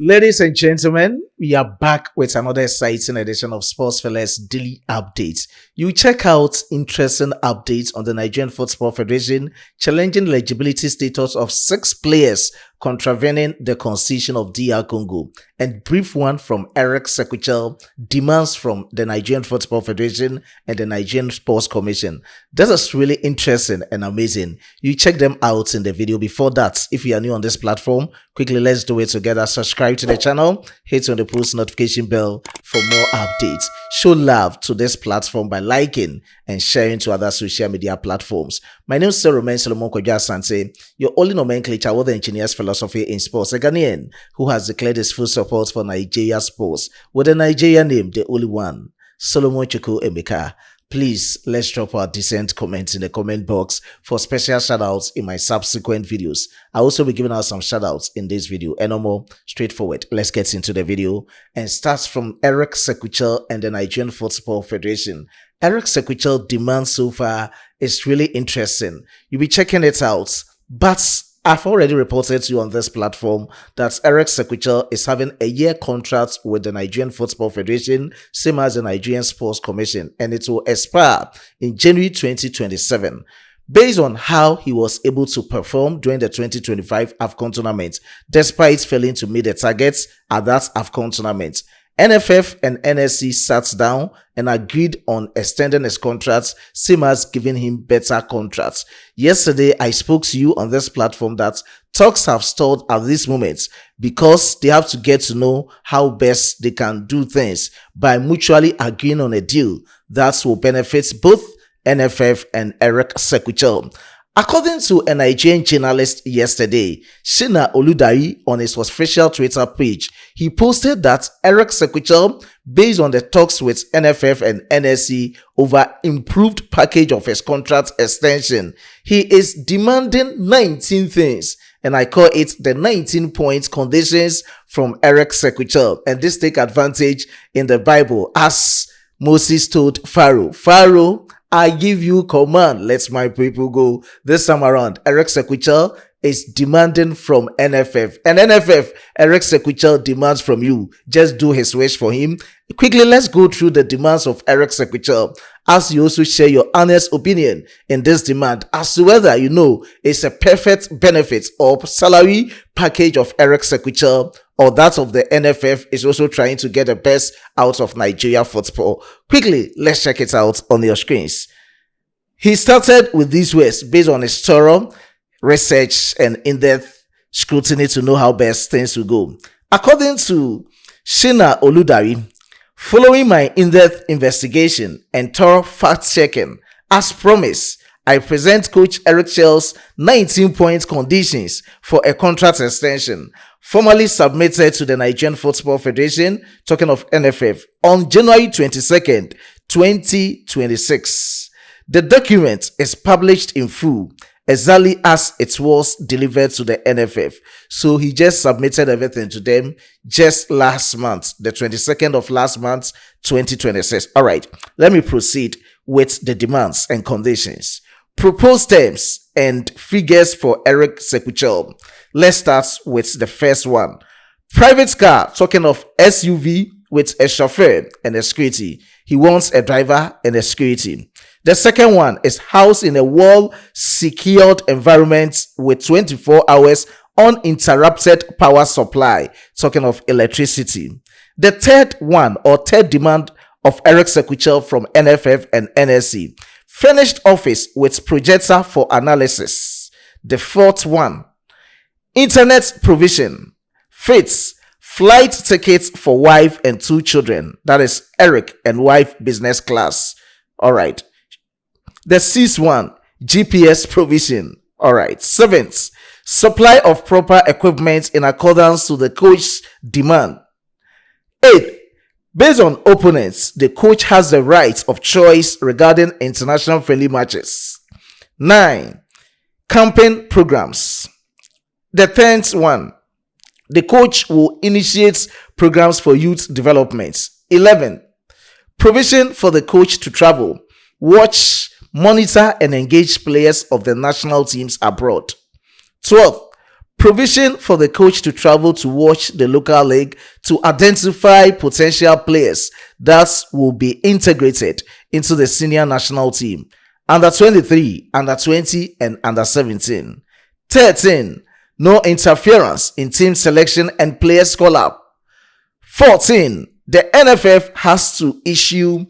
Ladies and gentlemen, we are back with another exciting edition of Sports Fellas Daily Updates. You check out interesting updates on the Nigerian Football Federation challenging eligibility status of 6 players contravening the constitution of DR Congo, and brief one from Eric Sequichel, demands from the Nigerian Football Federation and the Nigerian Sports Commission. That is really interesting and amazing. You check them out in the video. Before that, if you are new on this platform, quickly let's do it together. Subscribe to the channel, hit on the post notification bell for more updates. Show love to this platform by liking and sharing to other social media platforms. My name is Romain Solomon Asante, your only nomenclature with the engineer's philosophy in sports, a Ghanaian who has declared his full support for Nigeria sports with a Nigerian name, the only one, Solomon Chukwu Emeka. Please, let's drop our decent comments in the comment box for special shoutouts in my subsequent videos. I'll also be giving out some shoutouts in this video. And no more, straightforward. Let's get into the video and start from Eric Sequichel and the Nigerian Football Federation. Eric Sequichel demands so far is really interesting. You'll be checking it out, but I've already reported to you on this platform that Eric Sequichel is having a year contract with the Nigerian Football Federation, same as the Nigerian Sports Commission, and it will expire in January 2027. Based on how he was able to perform during the 2025 AFCON tournament, despite failing to meet the targets at that AFCON tournament, NFF and NSC sat down and agreed on extending his contracts, same as giving him better contracts. Yesterday, I spoke to you on this platform that talks have stalled at this moment because they have to get to know how best they can do things by mutually agreeing on a deal that will benefit both NFF and Eric Sequichel. According to a Nigerian journalist yesterday, Shina Oludari, on his official Twitter page, he posted that Eric Sequichel, based on the talks with NFF and NSC over improved package of his contract extension, he is demanding 19 things, and I call it the 19-point conditions from Eric Sequichel. And this take advantage in the Bible, as Moses told Pharaoh, Pharaoh, I give you command, let my people go. This time around, Eric Sequichel is demanding from NFF. And NFF, Eric Sequichel demands from you. Just do his wish for him. Quickly, let's go through the demands of Eric Sequichel, as you also share your honest opinion in this demand as to whether you know it's a perfect benefit or salary package of Eric Sequichel, or that of the NFF is also trying to get the best out of Nigeria football. Quickly, let's check it out on your screens. He started with these words based on his thorough research and in-depth scrutiny to know how best things will go. According to Shina Oludari, following my in-depth investigation and thorough fact-checking, as promised, I present Coach Eric Chelle'S 19-point conditions for a contract extension, formally submitted to the Nigerian Football Federation, talking of NFF, on January 22nd, 2026. The document is published in full, exactly as it was delivered to the NFF. So he just submitted everything to them just last month, the 22nd of last month, 2026. All right, let me proceed with the demands and conditions. Proposed terms and figures for Eric Sequichel. Let's start with the first one. Private car, talking of SUV with a chauffeur and a security. He wants a driver and a security. The second one is house in a well-secured environment with 24 hours uninterrupted power supply, talking of electricity. The third one, or third demand of Eric Sequichel from NFF and NSC, furnished office with projector for analysis. The fourth one, internet provision, fits, flight tickets for wife and 2 children, that is Eric and wife business class. All right. The sixth one, GPS provision. All right. Seventh, supply of proper equipment in accordance to the coach's demand. Eighth, based on opponents, the coach has the right of choice regarding international friendly matches. 9, campaign programs. The 10th one, the coach will initiate programs for youth development. 11, provision for the coach to travel, watch, monitor and engage players of the national teams abroad. 12, provision for the coach to travel to watch the local league to identify potential players that will be integrated into the senior national team. Under 23, under 20, and under 17. 13. No interference in team selection and players call-up. 14. The NFF has to issue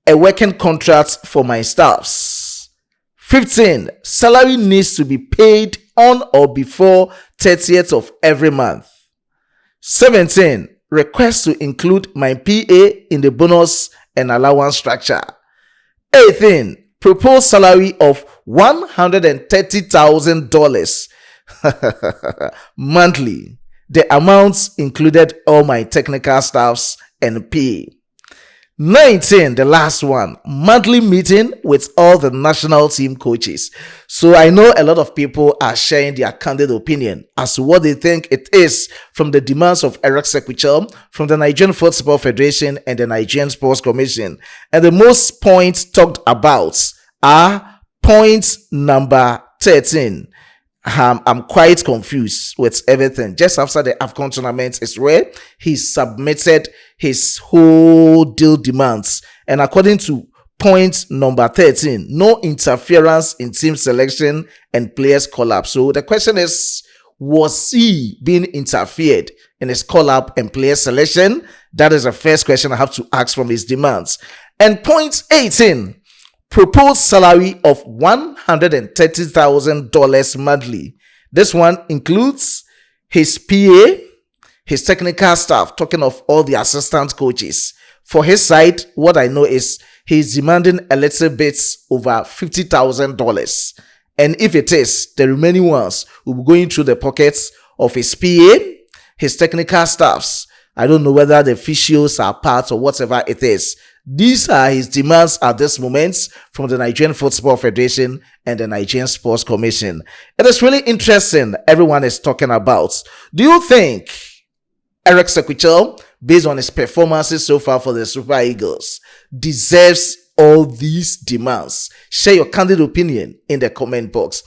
a working contract for my staffs. 15. Salary needs to be paid on or before 30th of every month. 17. Request to include my PA in the bonus and allowance structure. 18. Proposed salary of $130,000 monthly. The amounts included all my technical staffs and pay. 19, the last one, monthly meeting with all the national team coaches. So I know a lot of people are sharing their candid opinion as to what they think it is from the demands of Eric Sequichel, from the Nigerian Football Federation and the Nigerian Sports Commission. And the most points talked about are point number 13. I'm quite confused with everything. Just after the AFCON tournament is where he submitted his whole deal demands. And according to point number 13, no interference in team selection and players call-up. So the question is, was he being interfered in his call-up and player selection? That is the first question I have to ask from his demands. And point 18, proposed salary of $130,000 monthly. This one includes his PA, his technical staff, talking of all the assistant coaches. For his side, what I know is he's demanding a little bit over $50,000. And if it is, the remaining ones will be going through the pockets of his PA, his technical staffs. I don't know whether the officials are part or whatever it is. These are his demands at this moment from the Nigerian Football Federation and the Nigerian Sports Commission. It is really interesting everyone is talking about. Do you think Eric Sequichel, based on his performances so far for the Super Eagles, deserves all these demands? Share your candid opinion in the comment box.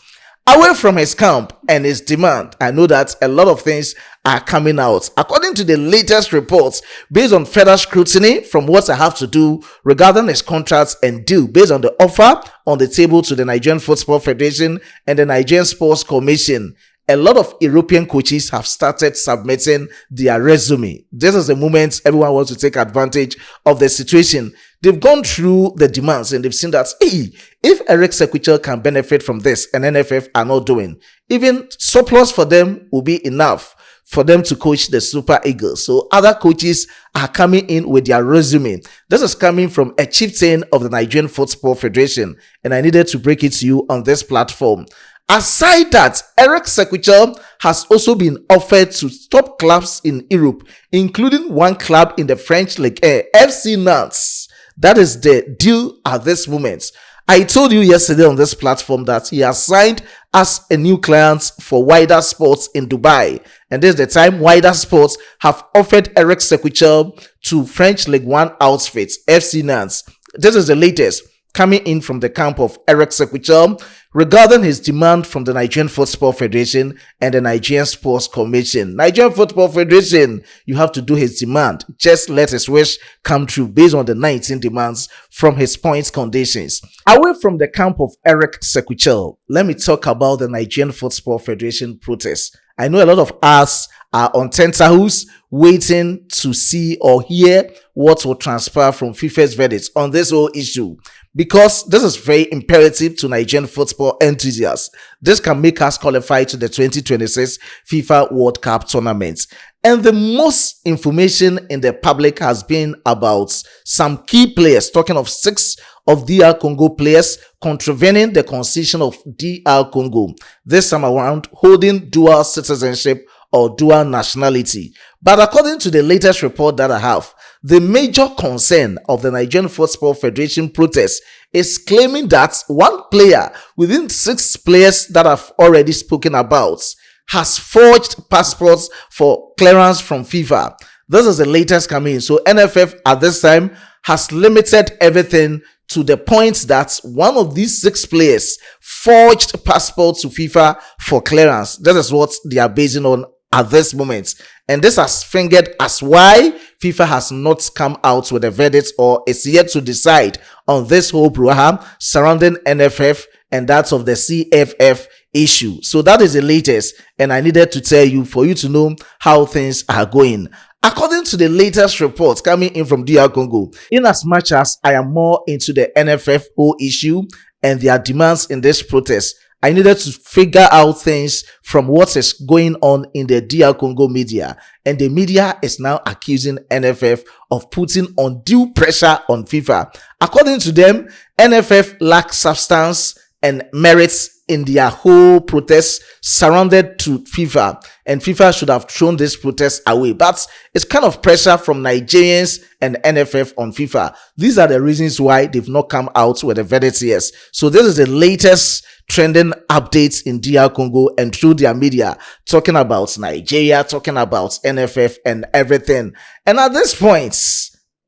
Away from his camp and his demand, I know that a lot of things are coming out. According to the latest reports, based on further scrutiny from what I have to do regarding his contracts and deal, based on the offer on the table to the Nigerian Football Federation and the Nigerian Sports Commission, a lot of European coaches have started submitting their resume. This is the moment everyone wants to take advantage of the situation. They've gone through the demands and they've seen that, hey, if Eric Sequichel can benefit from this and NFF are not doing, even surplus for them will be enough for them to coach the Super Eagles. So other coaches are coming in with their resume. This is coming from a chieftain of the Nigerian Football Federation, and I needed to break it to you on this platform. Aside that, Eric Sequichel has also been offered to top clubs in Europe, including one club in the French League, FC Nantes. That is the deal at this moment. I told you yesterday on this platform that he has signed as a new client for Wider Sports in Dubai. And this is the time Wider Sports have offered Eric Sequichel to French League One outfits, FC Nantes. This is the latest coming in from the camp of Eric Sequichel regarding his demand from the Nigerian Football Federation and the Nigerian Sports Commission. Nigerian Football Federation, you have to do his demand. Just let his wish come true based on the 19 demands from his points conditions. Away from the camp of Eric Sequichel, let me talk about the Nigerian Football Federation protest. I know a lot of us are on tenterhooks waiting to see or hear what will transpire from Fifa'S verdict on this whole issue, because this is very imperative to Nigerian football enthusiasts. This can make us qualify to the 2026 FIFA World Cup tournament. And the most information in the public has been about some key players, talking of 6 of DR Congo players contravening the constitution of DR Congo, this time around holding dual citizenship or dual nationality. But according to the latest report that I have, the major concern of the Nigerian Football Federation protest is claiming that one player within 6 players that I've already spoken about has forged passports for clearance from FIFA. This is the latest coming in. So NFF at this time has limited everything to the point that one of these 6 players forged passports to FIFA for clearance. That is what they are basing on at this moment. And this has fingered as why FIFA has not come out with a verdict or is yet to decide on this whole brouhaha surrounding NFF and that of the CFF issue. So that is the latest, and I needed to tell you for you to know how things are going. According to the latest reports coming in from DR Congo, in as much as I am more into the NFF whole issue and their demands in this protest, I needed to figure out things from what is going on in the DR Congo media. And the media is now accusing NFF of putting undue pressure on FIFA. According to them, NFF lacks substance and merits in their whole protest surrounded to FIFA, and FIFA should have thrown this protest away. But it's kind of pressure from Nigerians and NFF on FIFA. These are the reasons why they've not come out with a verdict yet. So this is the latest trending updates in DR Congo and through their media, talking about Nigeria, talking about NFF and everything. And at this point,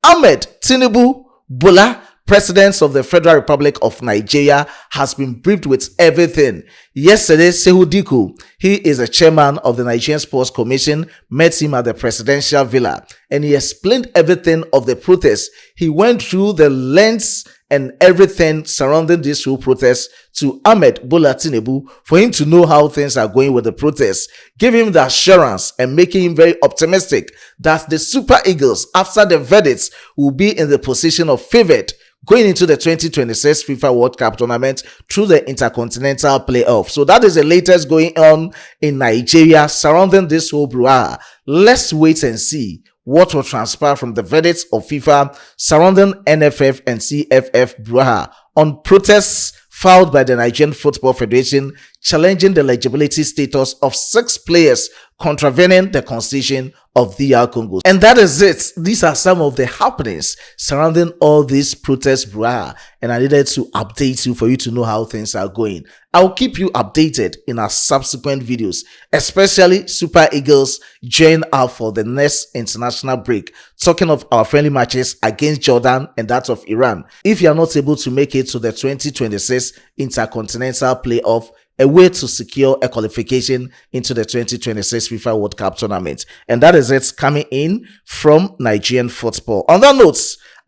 Ahmed Tinubu Bola, President of the Federal Republic of Nigeria, has been briefed with everything. Yesterday, Sehu Diko, he is a chairman of the Nigerian Sports Commission, met him at the presidential villa and he explained everything of the protest. He went through the lengths and everything surrounding this whole protest to Ahmed Bola Tinubu for him to know how things are going with the protest, give him the assurance and making him very optimistic that the Super Eagles, after the verdicts, will be in the position of favored going into the 2026 FIFA World Cup tournament through the Intercontinental Playoff. So that is the latest going on in Nigeria surrounding this whole brouhaha. Let's wait and see what will transpire from the verdicts of FIFA surrounding NFF and CFF brouhaha on protests filed by the Nigerian Football Federation challenging the eligibility status of 6 players contravening the constitution of DR Congo. And that is it. These are some of the happenings surrounding all these protests brouhaha, and I needed to update you for you to know how things are going. I'll keep you updated in our subsequent videos, especially Super Eagles join up for the next international break, talking of our friendly matches against Jordan and that of Iran. If you are not able to make it to the 2026 Intercontinental Playoff, a way to secure a qualification into the 2026 FIFA World Cup tournament. And that is it coming in from Nigerian football. On that note,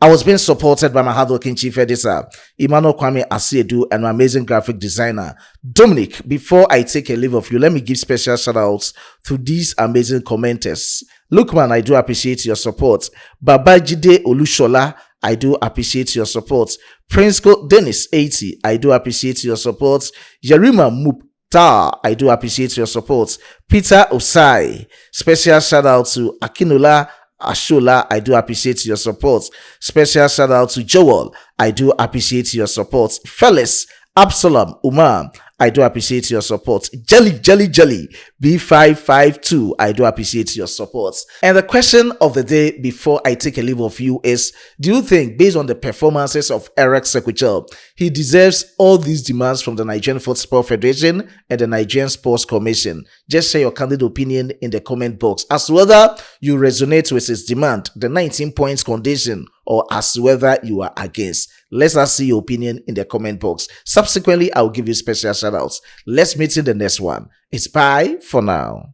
I was being supported by my hardworking chief editor, Emmanuel Kwame Asiedu, and my amazing graphic designer, Dominic. Before I take a leave of you, let me give special shout outs to these amazing commenters. Lookman, I do appreciate your support. Babajide Olushola, I do appreciate your support. Prince Dennis 80, I do appreciate your support. Yerima Mupta, I do appreciate your support. Peter Osai, special shout out to Akinola Ashola, I do appreciate your support. Special shout out to Joel, I do appreciate your support. Felix Absalom Umar, I do appreciate your support. Jelly B552, I do appreciate your support. And the question of the day before I take a leave of you is, do you think, based on the performances of Eric Sequechel, he deserves all these demands from the Nigerian Football Federation and the Nigerian Sports Commission? Just share your candid opinion in the comment box as to whether you resonate with his demand, the 19 points condition, or as whether you are against. Let us see your opinion in the comment box. Subsequently, I'll give you special shout outs. Let's meet in the next one. It's bye for now.